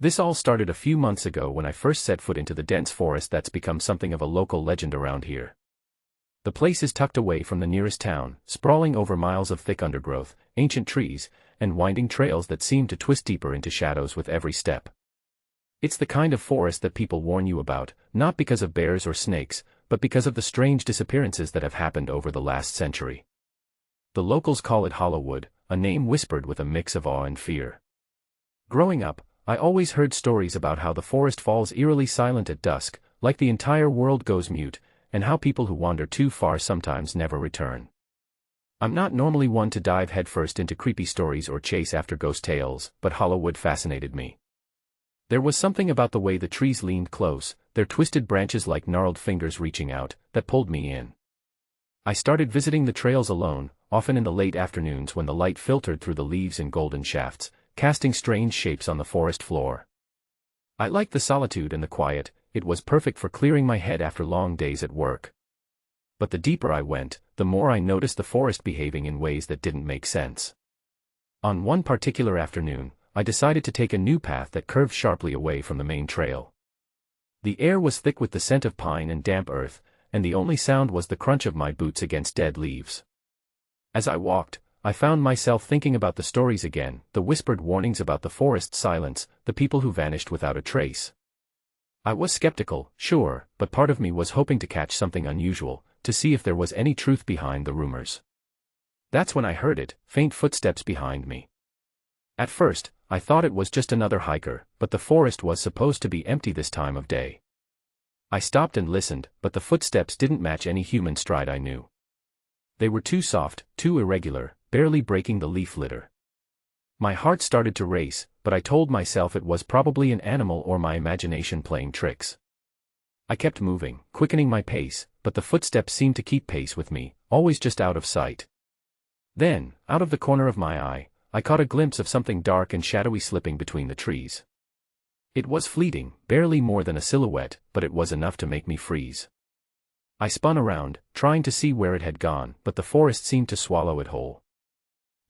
This all started a few months ago when I first set foot into the dense forest that's become something of a local legend around here. The place is tucked away from the nearest town, sprawling over miles of thick undergrowth, ancient trees, and winding trails that seem to twist deeper into shadows with every step. It's the kind of forest that people warn you about, not because of bears or snakes, but because of the strange disappearances that have happened over the last century. The locals call it Hollowwood, a name whispered with a mix of awe and fear. Growing up, I always heard stories about how the forest falls eerily silent at dusk, like the entire world goes mute, and how people who wander too far sometimes never return. I'm not normally one to dive headfirst into creepy stories or chase after ghost tales, but Hollowwood fascinated me. There was something about the way the trees leaned close, their twisted branches like gnarled fingers reaching out, that pulled me in. I started visiting the trails alone, often in the late afternoons when the light filtered through the leaves in golden shafts, casting strange shapes on the forest floor. I liked the solitude and the quiet. It was perfect for clearing my head after long days at work. But the deeper I went, the more I noticed the forest behaving in ways that didn't make sense. On one particular afternoon, I decided to take a new path that curved sharply away from the main trail. The air was thick with the scent of pine and damp earth, and the only sound was the crunch of my boots against dead leaves. As I walked, I found myself thinking about the stories again, the whispered warnings about the forest's silence, the people who vanished without a trace. I was skeptical, sure, but part of me was hoping to catch something unusual, to see if there was any truth behind the rumors. That's when I heard it, faint footsteps behind me. At first, I thought it was just another hiker, but the forest was supposed to be empty this time of day. I stopped and listened, but the footsteps didn't match any human stride I knew. They were too soft, too irregular, barely breaking the leaf litter. My heart started to race, but I told myself it was probably an animal or my imagination playing tricks. I kept moving, quickening my pace, but the footsteps seemed to keep pace with me, always just out of sight. Then, out of the corner of my eye, I caught a glimpse of something dark and shadowy slipping between the trees. It was fleeting, barely more than a silhouette, but it was enough to make me freeze. I spun around, trying to see where it had gone, but the forest seemed to swallow it whole.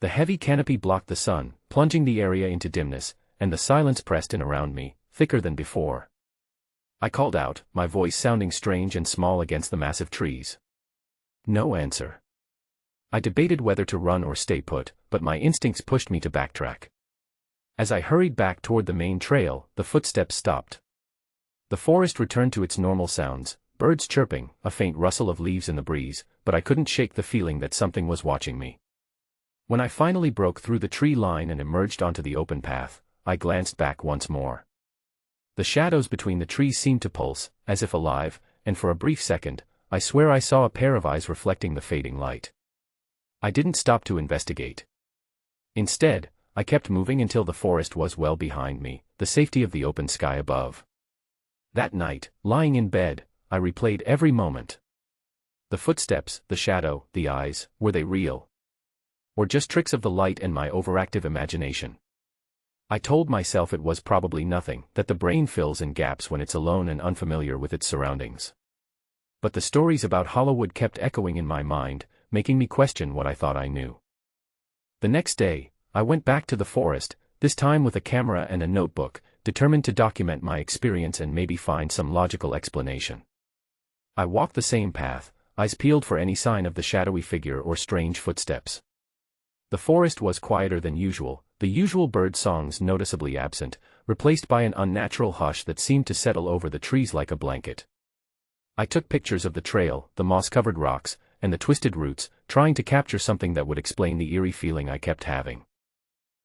The heavy canopy blocked the sun, plunging the area into dimness, and the silence pressed in around me, thicker than before. I called out, my voice sounding strange and small against the massive trees. No answer. I debated whether to run or stay put, but my instincts pushed me to backtrack. As I hurried back toward the main trail, the footsteps stopped. The forest returned to its normal sounds, birds chirping, a faint rustle of leaves in the breeze, but I couldn't shake the feeling that something was watching me. When I finally broke through the tree line and emerged onto the open path, I glanced back once more. The shadows between the trees seemed to pulse, as if alive, and for a brief second, I swear I saw a pair of eyes reflecting the fading light. I didn't stop to investigate. Instead, I kept moving until the forest was well behind me, the safety of the open sky above. That night, lying in bed, I replayed every moment. The footsteps, the shadow, the eyes, were they real? Or just tricks of the light and my overactive imagination? I told myself it was probably nothing, that the brain fills in gaps when it's alone and unfamiliar with its surroundings. But the stories about Hollowwood kept echoing in my mind, making me question what I thought I knew. The next day, I went back to the forest, this time with a camera and a notebook, determined to document my experience and maybe find some logical explanation. I walked the same path, eyes peeled for any sign of the shadowy figure or strange footsteps. The forest was quieter than usual, the usual bird songs noticeably absent, replaced by an unnatural hush that seemed to settle over the trees like a blanket. I took pictures of the trail, the moss-covered rocks, and the twisted roots, trying to capture something that would explain the eerie feeling I kept having.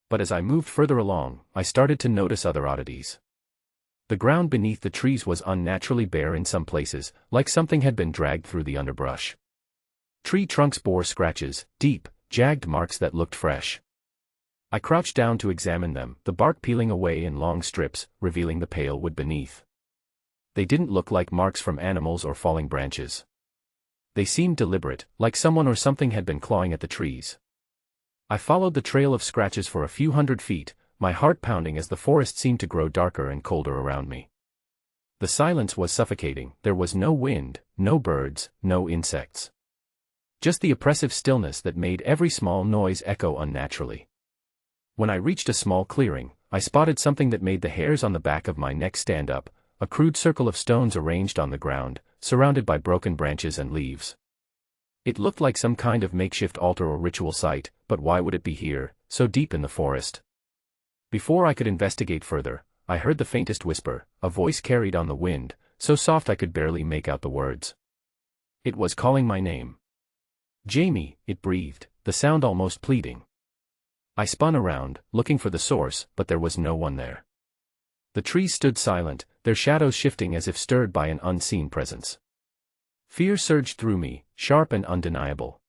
But as I moved further along, I started to notice other oddities. The ground beneath the trees was unnaturally bare in some places, like something had been dragged through the underbrush. Tree trunks bore scratches, deep, jagged marks that looked fresh. I crouched down to examine them, the bark peeling away in long strips, revealing the pale wood beneath. They didn't look like marks from animals or falling branches. They seemed deliberate, like someone or something had been clawing at the trees. I followed the trail of scratches for a few hundred feet, my heart pounding as the forest seemed to grow darker and colder around me. The silence was suffocating, there was no wind, no birds, no insects. Just the oppressive stillness that made every small noise echo unnaturally. When I reached a small clearing, I spotted something that made the hairs on the back of my neck stand up, a crude circle of stones arranged on the ground, surrounded by broken branches and leaves. It looked like some kind of makeshift altar or ritual site, but why would it be here, so deep in the forest? Before I could investigate further, I heard the faintest whisper, a voice carried on the wind, so soft I could barely make out the words. It was calling my name. "Jamie," it breathed, the sound almost pleading. I spun around, looking for the source, but there was no one there. The trees stood silent, their shadows shifting as if stirred by an unseen presence. Fear surged through me, sharp and undeniable.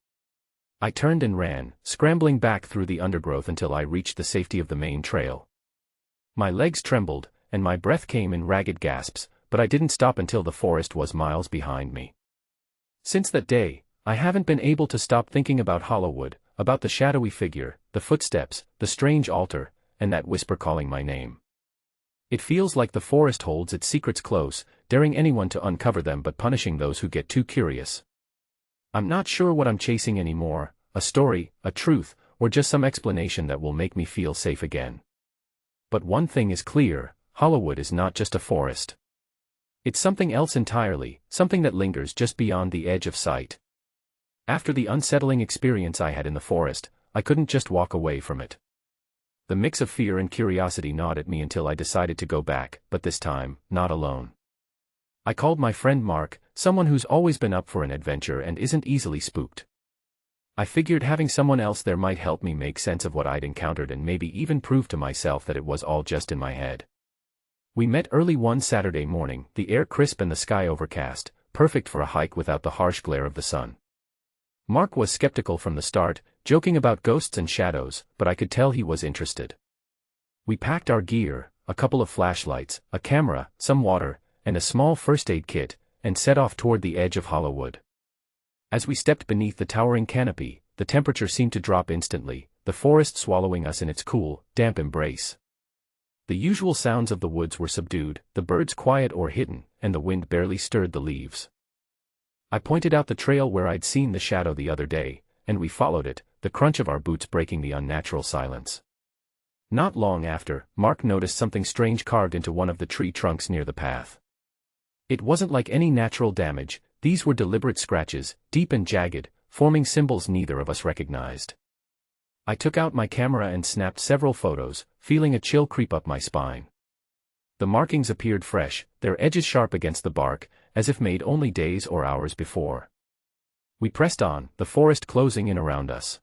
I turned and ran, scrambling back through the undergrowth until I reached the safety of the main trail. My legs trembled, and my breath came in ragged gasps, but I didn't stop until the forest was miles behind me. Since that day, I haven't been able to stop thinking about Hollowwood, about the shadowy figure, the footsteps, the strange altar, and that whisper calling my name. It feels like the forest holds its secrets close, daring anyone to uncover them but punishing those who get too curious. I'm not sure what I'm chasing anymore, a story, a truth, or just some explanation that will make me feel safe again. But one thing is clear, Hollowwood is not just a forest. It's something else entirely, something that lingers just beyond the edge of sight. After the unsettling experience I had in the forest, I couldn't just walk away from it. The mix of fear and curiosity gnawed at me until I decided to go back, but this time, not alone. I called my friend Mark, someone who's always been up for an adventure and isn't easily spooked. I figured having someone else there might help me make sense of what I'd encountered and maybe even prove to myself that it was all just in my head. We met early one Saturday morning, the air crisp and the sky overcast, perfect for a hike without the harsh glare of the sun. Mark was skeptical from the start, joking about ghosts and shadows, but I could tell he was interested. We packed our gear, a couple of flashlights, a camera, some water, and a small first aid kit, and set off toward the edge of Hollowwood. As we stepped beneath the towering canopy, the temperature seemed to drop instantly, the forest swallowing us in its cool, damp embrace. The usual sounds of the woods were subdued, the birds quiet or hidden, and the wind barely stirred the leaves. I pointed out the trail where I'd seen the shadow the other day, and we followed it, the crunch of our boots breaking the unnatural silence. Not long after, Mark noticed something strange carved into one of the tree trunks near the path. It wasn't like any natural damage, these were deliberate scratches, deep and jagged, forming symbols neither of us recognized. I took out my camera and snapped several photos, feeling a chill creep up my spine. The markings appeared fresh, their edges sharp against the bark, as if made only days or hours before. We pressed on, the forest closing in around us.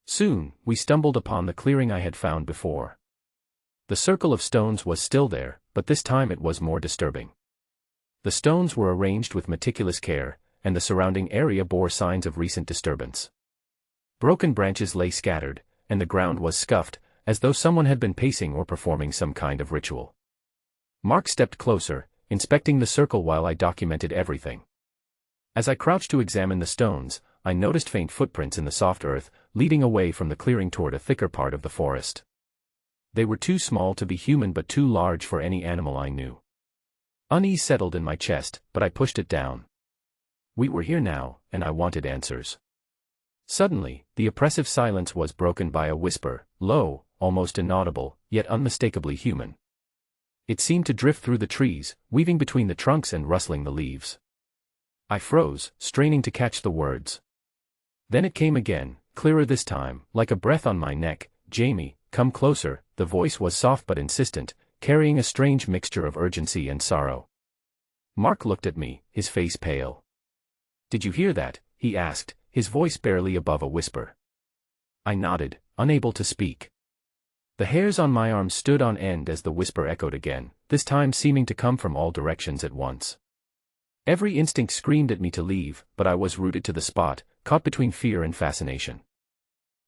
Soon, we stumbled upon the clearing I had found before. The circle of stones was still there, but this time it was more disturbing. The stones were arranged with meticulous care, and the surrounding area bore signs of recent disturbance. Broken branches lay scattered, and the ground was scuffed, as though someone had been pacing or performing some kind of ritual. Mark stepped closer, inspecting the circle while I documented everything. As I crouched to examine the stones, I noticed faint footprints in the soft earth, leading away from the clearing toward a thicker part of the forest. They were too small to be human but too large for any animal I knew. Unease settled in my chest, but I pushed it down. We were here now, and I wanted answers. Suddenly, the oppressive silence was broken by a whisper, low, almost inaudible, yet unmistakably human. It seemed to drift through the trees, weaving between the trunks and rustling the leaves. I froze, straining to catch the words. Then it came again, clearer this time, like a breath on my neck. "Jamie, come closer." The voice was soft but insistent, carrying a strange mixture of urgency and sorrow. Mark looked at me, his face pale. "Did you hear that?" he asked, his voice barely above a whisper. I nodded, unable to speak. The hairs on my arms stood on end as the whisper echoed again, this time seeming to come from all directions at once. Every instinct screamed at me to leave, but I was rooted to the spot, caught between fear and fascination.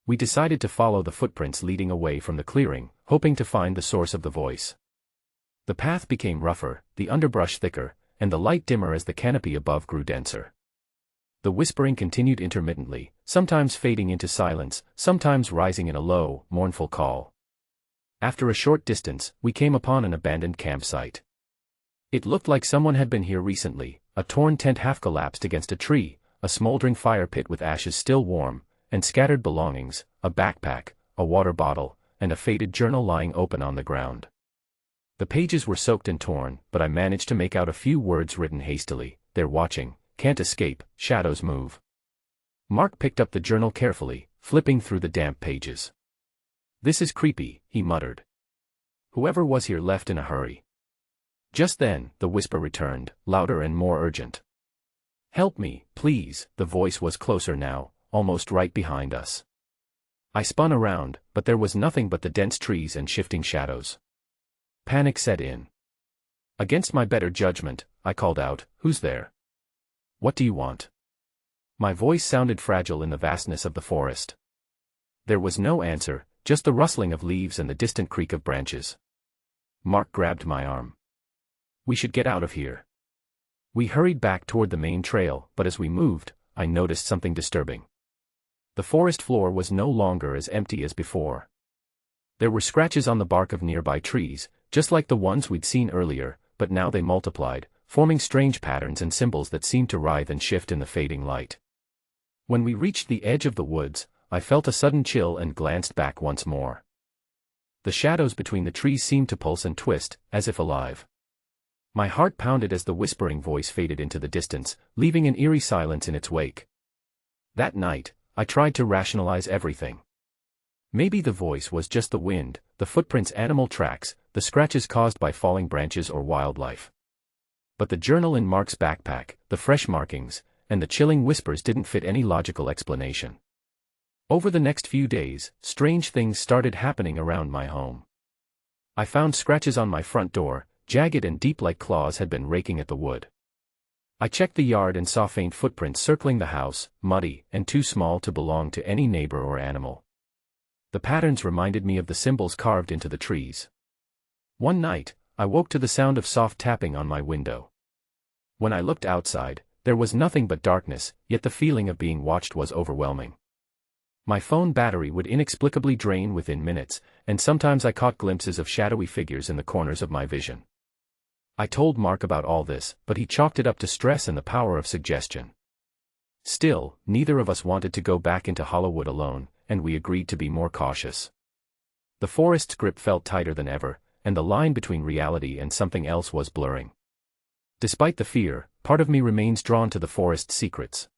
We decided to follow the footprints leading away from the clearing, hoping to find the source of the voice. The path became rougher, the underbrush thicker, and the light dimmer as the canopy above grew denser. The whispering continued intermittently, sometimes fading into silence, sometimes rising in a low, mournful call. After a short distance, we came upon an abandoned campsite. It looked like someone had been here recently, a torn tent half collapsed against a tree, a smoldering fire pit with ashes still warm, and scattered belongings, a backpack, a water bottle, and a faded journal lying open on the ground. The pages were soaked and torn, but I managed to make out a few words written hastily. "They're watching, can't escape, shadows move." Mark picked up the journal carefully, flipping through the damp pages. "This is creepy," he muttered. "Whoever was here left in a hurry." Just then, the whisper returned, louder and more urgent. "Help me, please." The voice was closer now, almost right behind us. I spun around, but there was nothing but the dense trees and shifting shadows. Panic set in. Against my better judgment, I called out, "Who's there? What do you want?" My voice sounded fragile in the vastness of the forest. There was no answer, just the rustling of leaves and the distant creak of branches. Mark grabbed my arm. "We should get out of here." We hurried back toward the main trail, but as we moved, I noticed something disturbing. The forest floor was no longer as empty as before. There were scratches on the bark of nearby trees, just like the ones we'd seen earlier, but now they multiplied, forming strange patterns and symbols that seemed to writhe and shift in the fading light. When we reached the edge of the woods, I felt a sudden chill and glanced back once more. The shadows between the trees seemed to pulse and twist, as if alive. My heart pounded as the whispering voice faded into the distance, leaving an eerie silence in its wake. That night, I tried to rationalize everything. Maybe the voice was just the wind, the footprints, animal tracks, the scratches caused by falling branches or wildlife. But the journal in Mark's backpack, the fresh markings, and the chilling whispers didn't fit any logical explanation. Over the next few days, strange things started happening around my home. I found scratches on my front door, jagged and deep like claws had been raking at the wood. I checked the yard and saw faint footprints circling the house, muddy and too small to belong to any neighbor or animal. The patterns reminded me of the symbols carved into the trees. One night, I woke to the sound of soft tapping on my window. When I looked outside, there was nothing but darkness, yet the feeling of being watched was overwhelming. My phone battery would inexplicably drain within minutes, and sometimes I caught glimpses of shadowy figures in the corners of my vision. I told Mark about all this, but he chalked it up to stress and the power of suggestion. Still, neither of us wanted to go back into Hollywood alone, and we agreed to be more cautious. The forest's grip felt tighter than ever, and the line between reality and something else was blurring. Despite the fear, part of me remains drawn to the forest's secrets.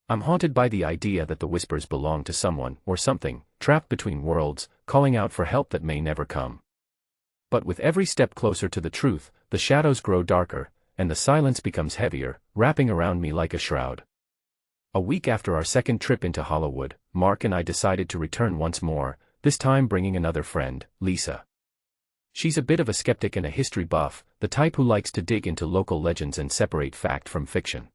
I'm haunted by the idea that the whispers belong to someone or something, trapped between worlds, calling out for help that may never come. But with every step closer to the truth, the shadows grow darker, and the silence becomes heavier, wrapping around me like a shroud. A week after our second trip into Hollywood, Mark and I decided to return once more, this time bringing another friend, Lisa. She's a bit of a skeptic and a history buff, the type who likes to dig into local legends and separate fact from fiction.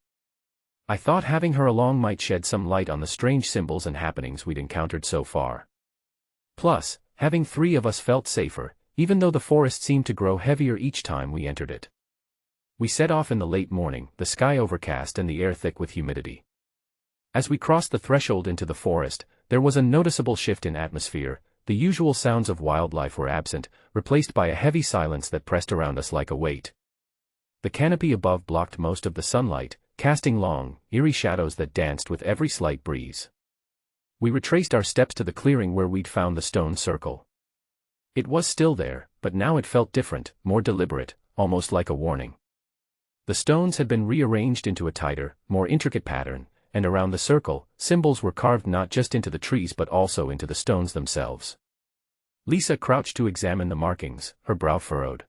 I thought having her along might shed some light on the strange symbols and happenings we'd encountered so far. Plus, having three of us felt safer, even though the forest seemed to grow heavier each time we entered it. We set off in the late morning, the sky overcast and the air thick with humidity. As we crossed the threshold into the forest, there was a noticeable shift in atmosphere. The usual sounds of wildlife were absent, replaced by a heavy silence that pressed around us like a weight. The canopy above blocked most of the sunlight, casting long, eerie shadows that danced with every slight breeze. We retraced our steps to the clearing where we'd found the stone circle. It was still there, but now it felt different, more deliberate, almost like a warning. The stones had been rearranged into a tighter, more intricate pattern, and around the circle, symbols were carved not just into the trees but also into the stones themselves. Lisa crouched to examine the markings, her brow furrowed.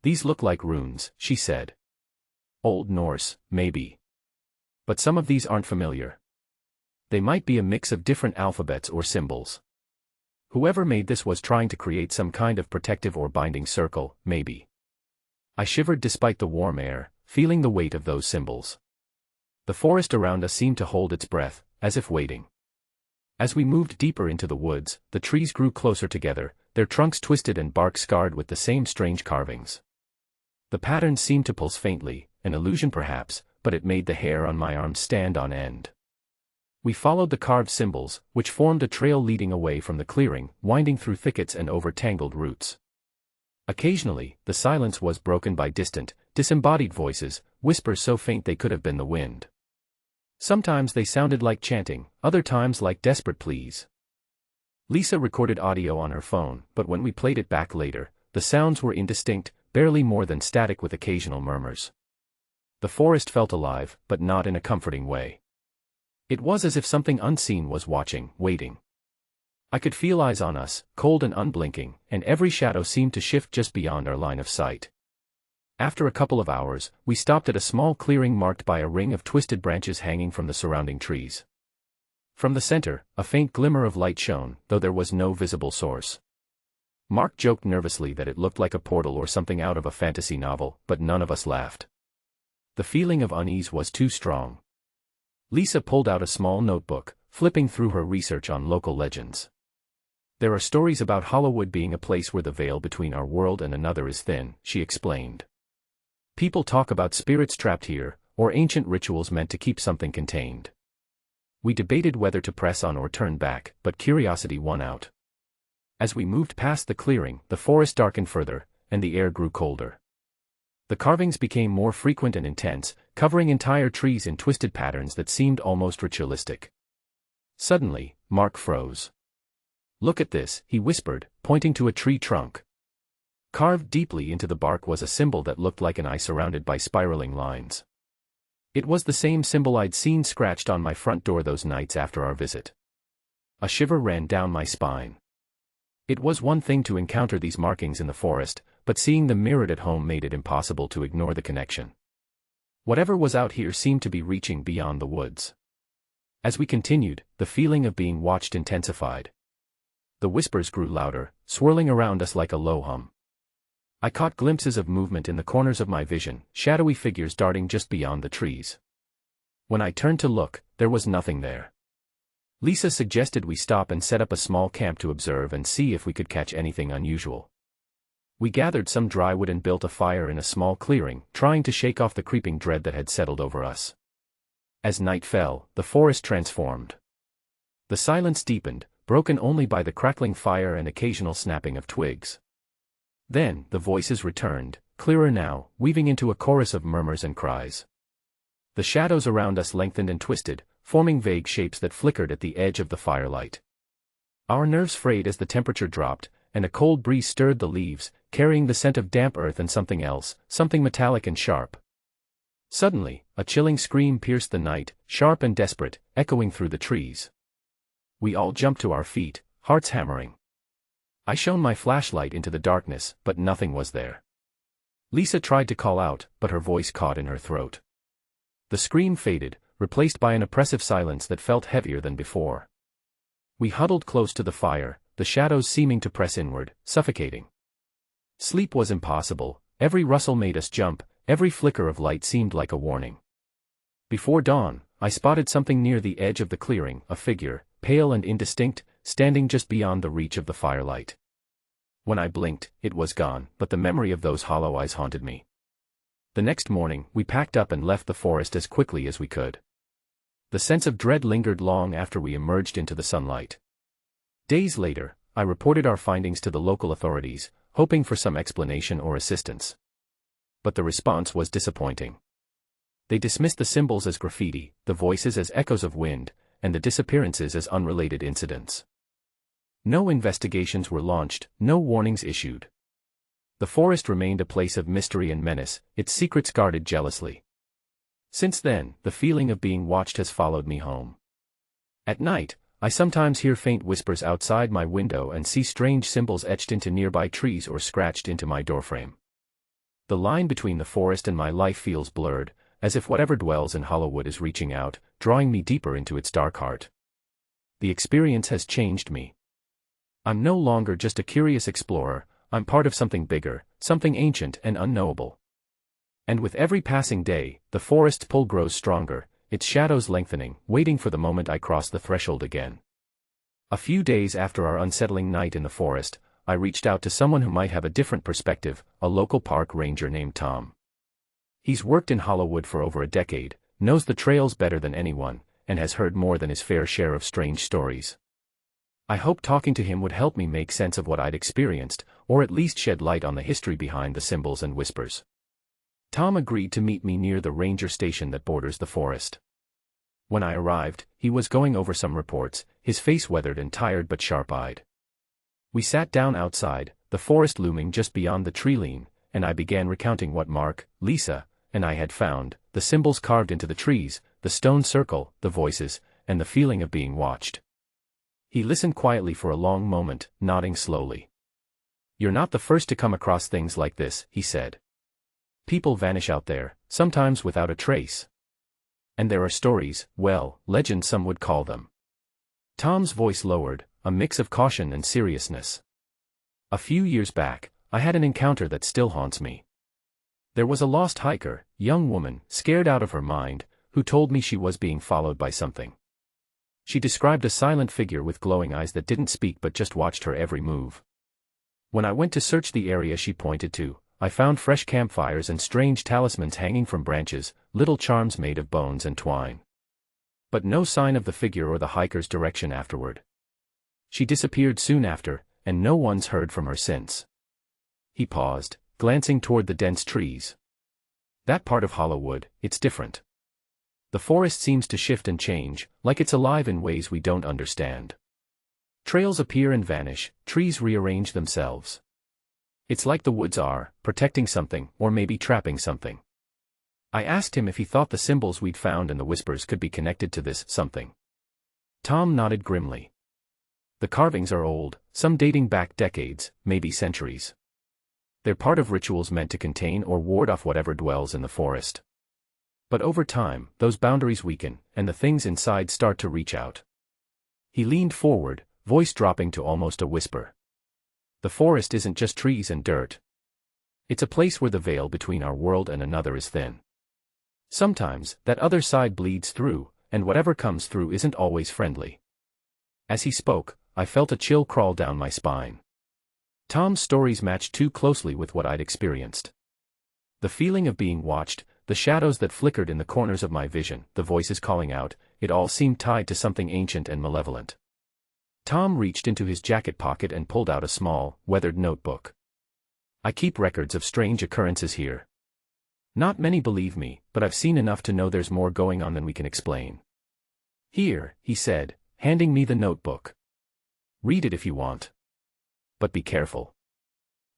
"These look like runes," she said. "Old Norse, maybe. But some of these aren't familiar. They might be a mix of different alphabets or symbols. Whoever made this was trying to create some kind of protective or binding circle, maybe." I shivered despite the warm air, feeling the weight of those symbols. The forest around us seemed to hold its breath, as if waiting. As we moved deeper into the woods, the trees grew closer together, their trunks twisted and bark scarred with the same strange carvings. The patterns seemed to pulse faintly, an illusion perhaps, but it made the hair on my arms stand on end. We followed the carved symbols, which formed a trail leading away from the clearing, winding through thickets and over tangled roots. Occasionally, the silence was broken by distant, disembodied voices, whispers so faint they could have been the wind. Sometimes they sounded like chanting, other times like desperate pleas. Lisa recorded audio on her phone, but when we played it back later, the sounds were indistinct, barely more than static with occasional murmurs. The forest felt alive, but not in a comforting way. It was as if something unseen was watching, waiting. I could feel eyes on us, cold and unblinking, and every shadow seemed to shift just beyond our line of sight. After a couple of hours, we stopped at a small clearing marked by a ring of twisted branches hanging from the surrounding trees. From the center, a faint glimmer of light shone, though there was no visible source. Mark joked nervously that it looked like a portal or something out of a fantasy novel, but none of us laughed. The feeling of unease was too strong. Lisa pulled out a small notebook, flipping through her research on local legends. There are stories about Hollywood being a place where the veil between our world and another is thin, she explained. People talk about spirits trapped here, or ancient rituals meant to keep something contained. We debated whether to press on or turn back, but curiosity won out. As we moved past the clearing, the forest darkened further, and the air grew colder. The carvings became more frequent and intense, covering entire trees in twisted patterns that seemed almost ritualistic. Suddenly, Mark froze. "Look at this," he whispered, pointing to a tree trunk. Carved deeply into the bark was a symbol that looked like an eye surrounded by spiraling lines. It was the same symbol I'd seen scratched on my front door those nights after our visit. A shiver ran down my spine. It was one thing to encounter these markings in the forest, but seeing them mirrored at home made it impossible to ignore the connection. Whatever was out here seemed to be reaching beyond the woods. As we continued, the feeling of being watched intensified. The whispers grew louder, swirling around us like a low hum. I caught glimpses of movement in the corners of my vision, shadowy figures darting just beyond the trees. When I turned to look, there was nothing there. Lisa suggested we stop and set up a small camp to observe and see if we could catch anything unusual. We gathered some dry wood and built a fire in a small clearing, trying to shake off the creeping dread that had settled over us. As night fell, the forest transformed. The silence deepened, broken only by the crackling fire and occasional snapping of twigs. Then, the voices returned, clearer now, weaving into a chorus of murmurs and cries. The shadows around us lengthened and twisted, forming vague shapes that flickered at the edge of the firelight. Our nerves frayed as the temperature dropped, and a cold breeze stirred the leaves, carrying the scent of damp earth and something else, something metallic and sharp. Suddenly, a chilling scream pierced the night, sharp and desperate, echoing through the trees. We all jumped to our feet, hearts hammering. I shone my flashlight into the darkness, but nothing was there. Lisa tried to call out, but her voice caught in her throat. The scream faded, replaced by an oppressive silence that felt heavier than before. We huddled close to the fire, the shadows seeming to press inward, suffocating. Sleep was impossible, every rustle made us jump, every flicker of light seemed like a warning. Before dawn, I spotted something near the edge of the clearing, a figure, pale and indistinct, standing just beyond the reach of the firelight. When I blinked, it was gone, but the memory of those hollow eyes haunted me. The next morning, we packed up and left the forest as quickly as we could. The sense of dread lingered long after we emerged into the sunlight. Days later, I reported our findings to the local authorities, hoping for some explanation or assistance. But the response was disappointing. They dismissed the symbols as graffiti, the voices as echoes of wind, and the disappearances as unrelated incidents. No investigations were launched, no warnings issued. The forest remained a place of mystery and menace, its secrets guarded jealously. Since then, the feeling of being watched has followed me home. At night, I sometimes hear faint whispers outside my window and see strange symbols etched into nearby trees or scratched into my doorframe. The line between the forest and my life feels blurred, as if whatever dwells in Hollywood is reaching out, drawing me deeper into its dark heart. The experience has changed me. I'm no longer just a curious explorer, I'm part of something bigger, something ancient and unknowable. And with every passing day, the forest's pull grows stronger, its shadows lengthening, waiting for the moment I cross the threshold again. A few days after our unsettling night in the forest, I reached out to someone who might have a different perspective, a local park ranger named Tom. He's worked in Hollywood for over a decade, knows the trails better than anyone, and has heard more than his fair share of strange stories. I hoped talking to him would help me make sense of what I'd experienced, or at least shed light on the history behind the symbols and whispers. Tom agreed to meet me near the ranger station that borders the forest. When I arrived, he was going over some reports, his face weathered and tired but sharp-eyed. We sat down outside, the forest looming just beyond the tree line, and I began recounting what Mark, Lisa, and I had found, the symbols carved into the trees, the stone circle, the voices, and the feeling of being watched. He listened quietly for a long moment, nodding slowly. "You're not the first to come across things like this," he said. "People vanish out there, sometimes without a trace. And there are stories, well, legends some would call them." Tom's voice lowered, a mix of caution and seriousness. "A few years back, I had an encounter that still haunts me. There was a lost hiker, young woman, scared out of her mind, who told me she was being followed by something. She described a silent figure with glowing eyes that didn't speak but just watched her every move. When I went to search the area she pointed to, I found fresh campfires and strange talismans hanging from branches, little charms made of bones and twine. But no sign of the figure or the hiker's direction afterward. She disappeared soon after, and no one's heard from her since." He paused, glancing toward the dense trees. "That part of Hollywood, it's different. The forest seems to shift and change, like it's alive in ways we don't understand. Trails appear and vanish, trees rearrange themselves. It's like the woods are, protecting something, or maybe trapping something." I asked him if he thought the symbols we'd found and the whispers could be connected to this something. Tom nodded grimly. "The carvings are old, some dating back decades, maybe centuries. They're part of rituals meant to contain or ward off whatever dwells in the forest. But over time, those boundaries weaken, and the things inside start to reach out." He leaned forward, voice dropping to almost a whisper. "The forest isn't just trees and dirt. It's a place where the veil between our world and another is thin. Sometimes, that other side bleeds through, and whatever comes through isn't always friendly." As he spoke, I felt a chill crawl down my spine. Tom's stories matched too closely with what I'd experienced. The feeling of being watched, the shadows that flickered in the corners of my vision, the voices calling out, it all seemed tied to something ancient and malevolent. Tom reached into his jacket pocket and pulled out a small, weathered notebook. "I keep records of strange occurrences here. Not many believe me, but I've seen enough to know there's more going on than we can explain. Here," he said, handing me the notebook. "Read it if you want. But be careful.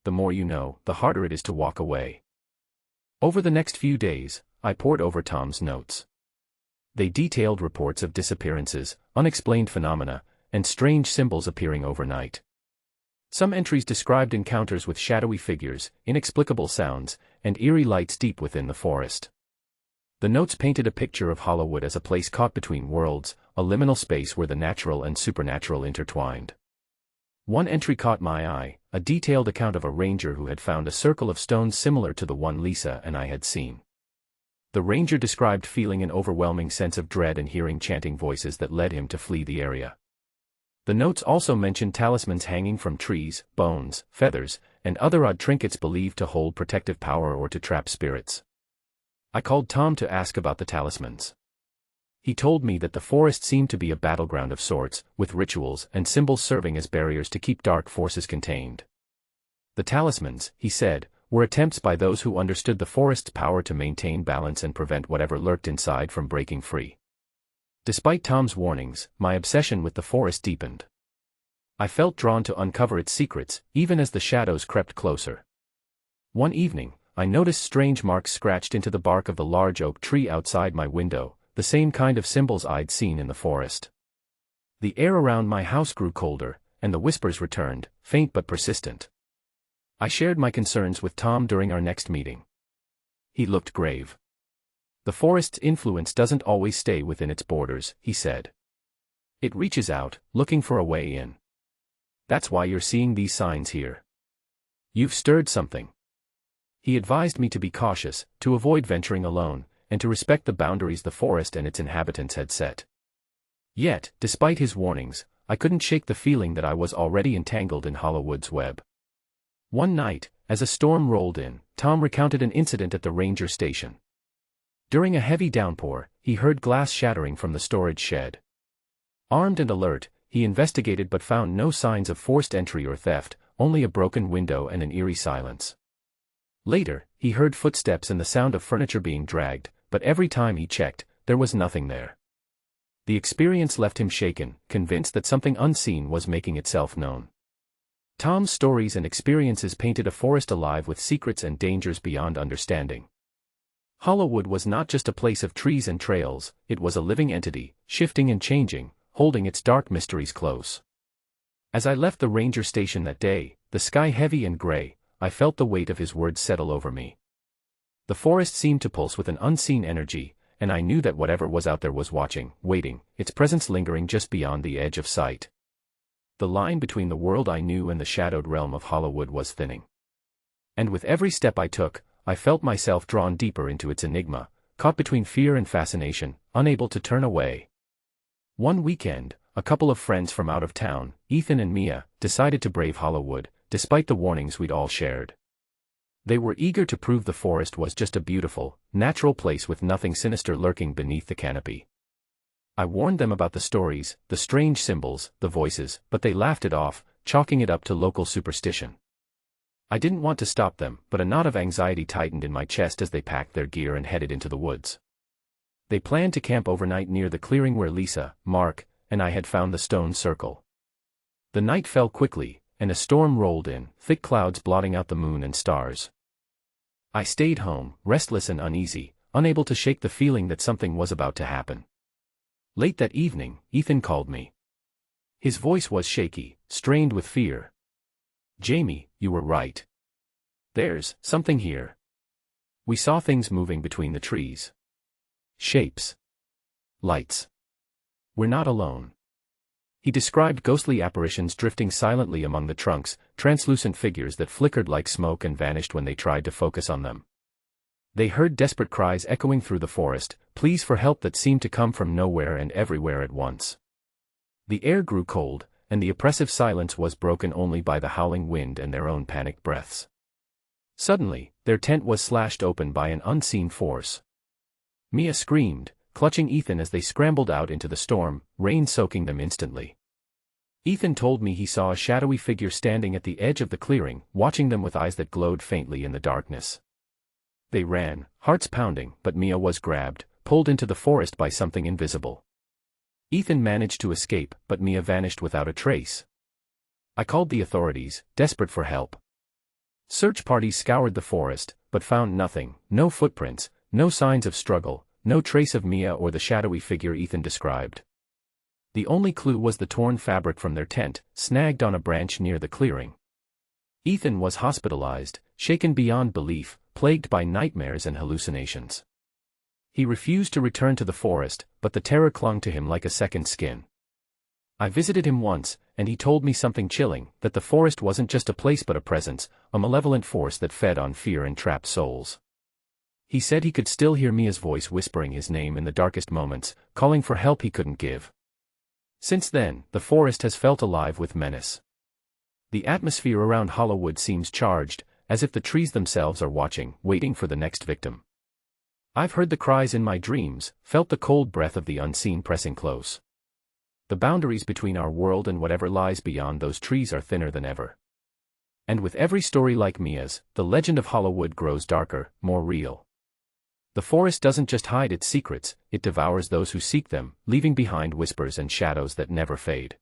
The more you know, the harder it is to walk away." Over the next few days, I pored over Tom's notes. They detailed reports of disappearances, unexplained phenomena, and strange symbols appearing overnight. Some entries described encounters with shadowy figures, inexplicable sounds, and eerie lights deep within the forest. The notes painted a picture of Hollywood as a place caught between worlds, a liminal space where the natural and supernatural intertwined. One entry caught my eye, a detailed account of a ranger who had found a circle of stones similar to the one Lisa and I had seen. The ranger described feeling an overwhelming sense of dread and hearing chanting voices that led him to flee the area. The notes also mentioned talismans hanging from trees, bones, feathers, and other odd trinkets believed to hold protective power or to trap spirits. I called Tom to ask about the talismans. He told me that the forest seemed to be a battleground of sorts, with rituals and symbols serving as barriers to keep dark forces contained. The talismans, he said, were attempts by those who understood the forest's power to maintain balance and prevent whatever lurked inside from breaking free. Despite Tom's warnings, my obsession with the forest deepened. I felt drawn to uncover its secrets, even as the shadows crept closer. One evening, I noticed strange marks scratched into the bark of the large oak tree outside my window, the same kind of symbols I'd seen in the forest. The air around my house grew colder, and the whispers returned, faint but persistent. I shared my concerns with Tom during our next meeting. He looked grave. "The forest's influence doesn't always stay within its borders," he said. "It reaches out, looking for a way in. That's why you're seeing these signs here. You've stirred something." He advised me to be cautious, to avoid venturing alone, and to respect the boundaries the forest and its inhabitants had set. Yet, despite his warnings, I couldn't shake the feeling that I was already entangled in Hollywood's web. One night, as a storm rolled in, Tom recounted an incident at the ranger station. During a heavy downpour, he heard glass shattering from the storage shed. Armed and alert, he investigated but found no signs of forced entry or theft, only a broken window and an eerie silence. Later, he heard footsteps and the sound of furniture being dragged, but every time he checked, there was nothing there. The experience left him shaken, convinced that something unseen was making itself known. Tom's stories and experiences painted a forest alive with secrets and dangers beyond understanding. Hollowood was not just a place of trees and trails, it was a living entity, shifting and changing, holding its dark mysteries close. As I left the ranger station that day, the sky heavy and gray, I felt the weight of his words settle over me. The forest seemed to pulse with an unseen energy, and I knew that whatever was out there was watching, waiting, its presence lingering just beyond the edge of sight. The line between the world I knew and the shadowed realm of Hollowood was thinning. And with every step I took, I felt myself drawn deeper into its enigma, caught between fear and fascination, unable to turn away. One weekend, a couple of friends from out of town, Ethan and Mia, decided to brave Hollowood, despite the warnings we'd all shared. They were eager to prove the forest was just a beautiful, natural place with nothing sinister lurking beneath the canopy. I warned them about the stories, the strange symbols, the voices, but they laughed it off, chalking it up to local superstition. I didn't want to stop them, but a knot of anxiety tightened in my chest as they packed their gear and headed into the woods. They planned to camp overnight near the clearing where Lisa, Mark, and I had found the stone circle. The night fell quickly, and a storm rolled in, thick clouds blotting out the moon and stars. I stayed home, restless and uneasy, unable to shake the feeling that something was about to happen. Late that evening, Ethan called me. His voice was shaky, strained with fear. "Jamie, you were right. There's something here." We saw things moving between the trees. Shapes. Lights. "We're not alone." He described ghostly apparitions drifting silently among the trunks, translucent figures that flickered like smoke and vanished when they tried to focus on them. They heard desperate cries echoing through the forest, pleas for help that seemed to come from nowhere and everywhere at once. The air grew cold, and the oppressive silence was broken only by the howling wind and their own panicked breaths. Suddenly, their tent was slashed open by an unseen force. Mia screamed, clutching Ethan as they scrambled out into the storm, rain soaking them instantly. Ethan told me he saw a shadowy figure standing at the edge of the clearing, watching them with eyes that glowed faintly in the darkness. They ran, hearts pounding, but Mia was grabbed, pulled into the forest by something invisible. Ethan managed to escape, but Mia vanished without a trace. I called the authorities, desperate for help. Search parties scoured the forest, but found nothing, no footprints, no signs of struggle, no trace of Mia or the shadowy figure Ethan described. The only clue was the torn fabric from their tent, snagged on a branch near the clearing. Ethan was hospitalized, shaken beyond belief, plagued by nightmares and hallucinations. He refused to return to the forest, but the terror clung to him like a second skin. I visited him once, and he told me something chilling, that the forest wasn't just a place but a presence, a malevolent force that fed on fear and trapped souls. He said he could still hear Mia's voice whispering his name in the darkest moments, calling for help he couldn't give. Since then, the forest has felt alive with menace. The atmosphere around Hollowood seems charged, as if the trees themselves are watching, waiting for the next victim. I've heard the cries in my dreams, felt the cold breath of the unseen pressing close. The boundaries between our world and whatever lies beyond those trees are thinner than ever. And with every story like Mia's, the legend of Hollowood grows darker, more real. The forest doesn't just hide its secrets, it devours those who seek them, leaving behind whispers and shadows that never fade.